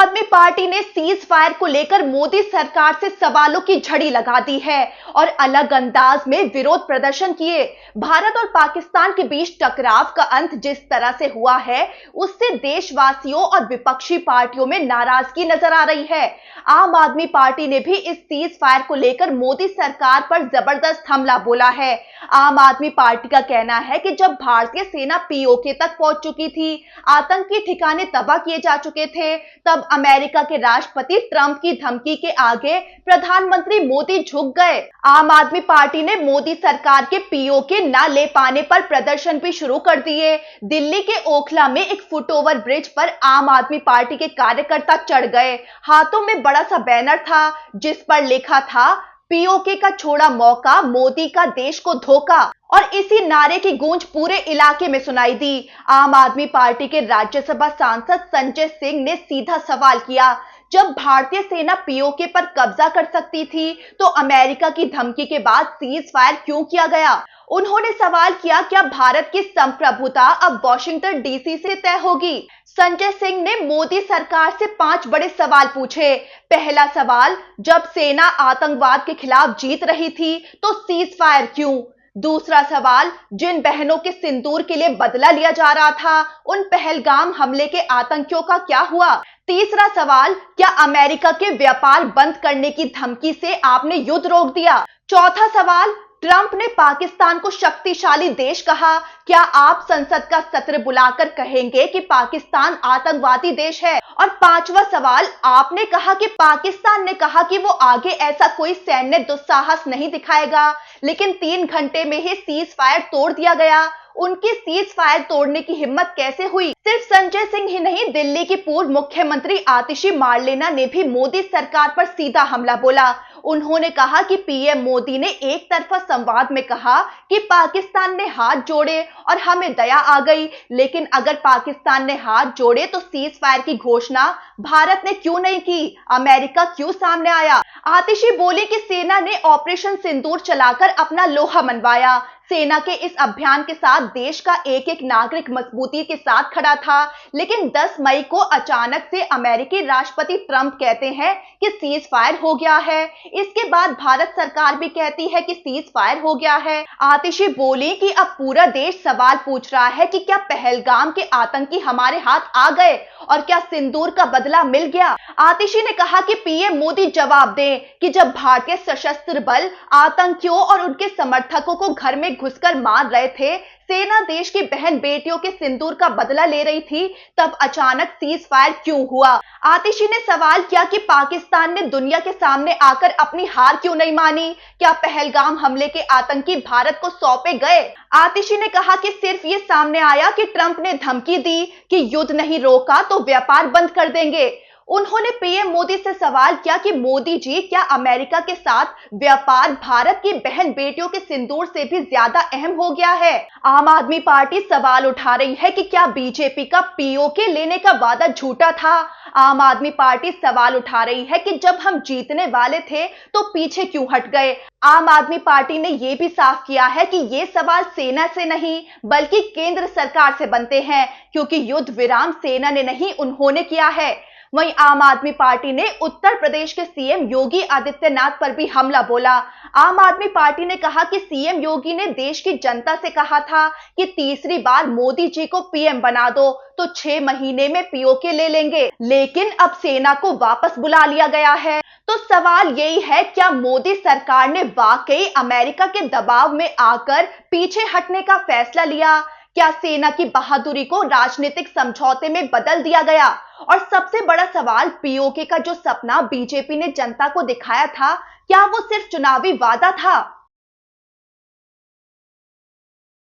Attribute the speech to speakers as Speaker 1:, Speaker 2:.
Speaker 1: आदमी पार्टी ने cease fire को लेकर मोदी सरकार से सवालों की झड़ी लगा दी है और अलग अंदाज में विरोध प्रदर्शन किए। भारत और पाकिस्तान के बीच टकराव का अंत जिस तरह से हुआ है, उससे देशवासियों और विपक्षी पार्टियों में नाराजगी नजर आ रही है। आम आदमी पार्टी ने भी इस सीज फायर को लेकर मोदी सरकार पर जबरदस्त हमला बोला है। आम आदमी पार्टी का कहना है कि जब भारतीय सेना पीओके तक पहुंच चुकी थी, आतंकी ठिकाने तबाह किए जा चुके थे, तब अमेरिका के राष्ट्रपति ट्रंप की धमकी के आगे प्रधानमंत्री मोदी झुक गए। आम आदमी पार्टी ने मोदी सरकार के पीओके न ले पाने पर प्रदर्शन भी शुरू कर दिए। दिल्ली के ओखला में एक फुटओवर ब्रिज पर आम आदमी पार्टी के कार्यकर्ता चढ़ गए। हाथों में बड़ा सा बैनर था जिस पर लिखा था, पीओके का छोड़ा मौका, मोदी का देश को धोखा। और इसी नारे की गूंज पूरे इलाके में सुनाई दी। आम आदमी पार्टी के राज्यसभा सांसद संजय सिंह ने सीधा सवाल किया, जब भारतीय सेना पीओके पर कब्जा कर सकती थी, तो अमेरिका की धमकी के बाद सीज फायर क्यों किया गया? उन्होंने सवाल किया, क्या भारत की संप्रभुता अब वॉशिंगटन डीसी से तय होगी? संजय सिंह ने मोदी सरकार से 5 बड़े सवाल पूछे। पहला सवाल, जब सेना आतंकवाद के खिलाफ जीत रही थी, तो सीज फायर क्यों? दूसरा सवाल, जिन बहनों के सिंदूर के लिए बदला लिया जा रहा था, उन पहलगाम हमले के आतंकियों का क्या हुआ? तीसरा सवाल, क्या अमेरिका के व्यापार बंद करने की धमकी से आपने युद्ध रोक दिया? चौथा सवाल, ट्रंप ने पाकिस्तान को शक्तिशाली देश कहा, क्या आप संसद का सत्र बुलाकर कहेंगे कि पाकिस्तान आतंकवादी देश है? और पांचवा सवाल, आपने कहा कि पाकिस्तान ने कहा कि वो आगे ऐसा कोई सैन्य दुस्साहस नहीं दिखाएगा, लेकिन 3 घंटे में ही सीज फायर तोड़ दिया गया। उनकी सीज फायर तोड़ने की हिम्मत कैसे हुई? सिर्फ संजय सिंह ही नहीं, दिल्ली की पूर्व मुख्यमंत्री आतिशी मार्लेना ने भी मोदी सरकार पर सीधा हमला बोला। उन्होंने कहा कि पीएम मोदी ने एक तरफा संवाद में कहा कि पाकिस्तान ने हाथ जोड़े और हमें दया आ गई, लेकिन अगर पाकिस्तान ने हाथ जोड़े तो सीज फायर की घोषणा भारत ने क्यों नहीं की? अमेरिका क्यों सामने आया? आतिशी बोली कि सेना ने ऑपरेशन सिंदूर चलाकर अपना लोहा मनवाया। सेना के इस अभियान के साथ देश का एक एक नागरिक मजबूती के साथ खड़ा था, लेकिन 10 मई को अचानक से अमेरिकी राष्ट्रपति ट्रंप कहते हैं कि सीज फायर हो गया है। इसके बाद भारत सरकार भी कहती है कि सीज फायर हो गया है। आतिशी बोली कि अब पूरा देश सवाल पूछ रहा है कि क्या पहलगाम के आतंकी हमारे हाथ आ गए और क्या सिंदूर का बदला मिल गया? आतिशी ने कहा कि पीएम मोदी जवाब दें कि जब भारतीय सशस्त्र बल आतंकियों और उनके समर्थकों को घर में घुसकर मार रहे थे, सेना देश की बहन बेटियों के सिंदूर का बदला ले रही थी, तब अचानक सीज फायर क्यों हुआ? आतिशी ने सवाल किया कि पाकिस्तान ने दुनिया के सामने आकर अपनी हार क्यों नहीं मानी? क्या पहलगाम हमले के आतंकी भारत को सौंपे गए? आतिशी ने कहा कि सिर्फ ये सामने आया कि ट्रंप ने धमकी दी कि युद्ध नहीं रोका तो व्यापार बंद कर देंगे। उन्होंने पीएम मोदी से सवाल किया कि मोदी जी, क्या अमेरिका के साथ व्यापार भारत की बहन बेटियों के सिंदूर से भी ज्यादा अहम हो गया है? आम आदमी पार्टी सवाल उठा रही है कि क्या बीजेपी का पीओके लेने का वादा झूठा था? आम आदमी पार्टी सवाल उठा रही है कि जब हम जीतने वाले थे तो पीछे क्यों हट गए? आम आदमी पार्टी ने यह भी साफ किया है कि ये सवाल सेना से नहीं बल्कि केंद्र सरकार से बनते हैं, क्योंकि युद्ध विराम सेना ने नहीं, उन्होंने किया है। वहीं आम आदमी पार्टी ने उत्तर प्रदेश के सीएम योगी आदित्यनाथ पर भी हमला बोला। आम आदमी पार्टी ने कहा कि सीएम योगी ने देश की जनता से कहा था कि तीसरी बार मोदी जी को पीएम बना दो तो 6 महीने में पीओके ले लेंगे, लेकिन अब सेना को वापस बुला लिया गया है। तो सवाल यही है, क्या मोदी सरकार ने वाकई अमेरिका के दबाव में आकर पीछे हटने का फैसला लिया? क्या सेना की बहादुरी को राजनीतिक समझौते में बदल दिया गया? और सबसे बड़ा सवाल, पीओके का जो सपना बीजेपी ने जनता को दिखाया था, क्या वो सिर्फ चुनावी वादा था?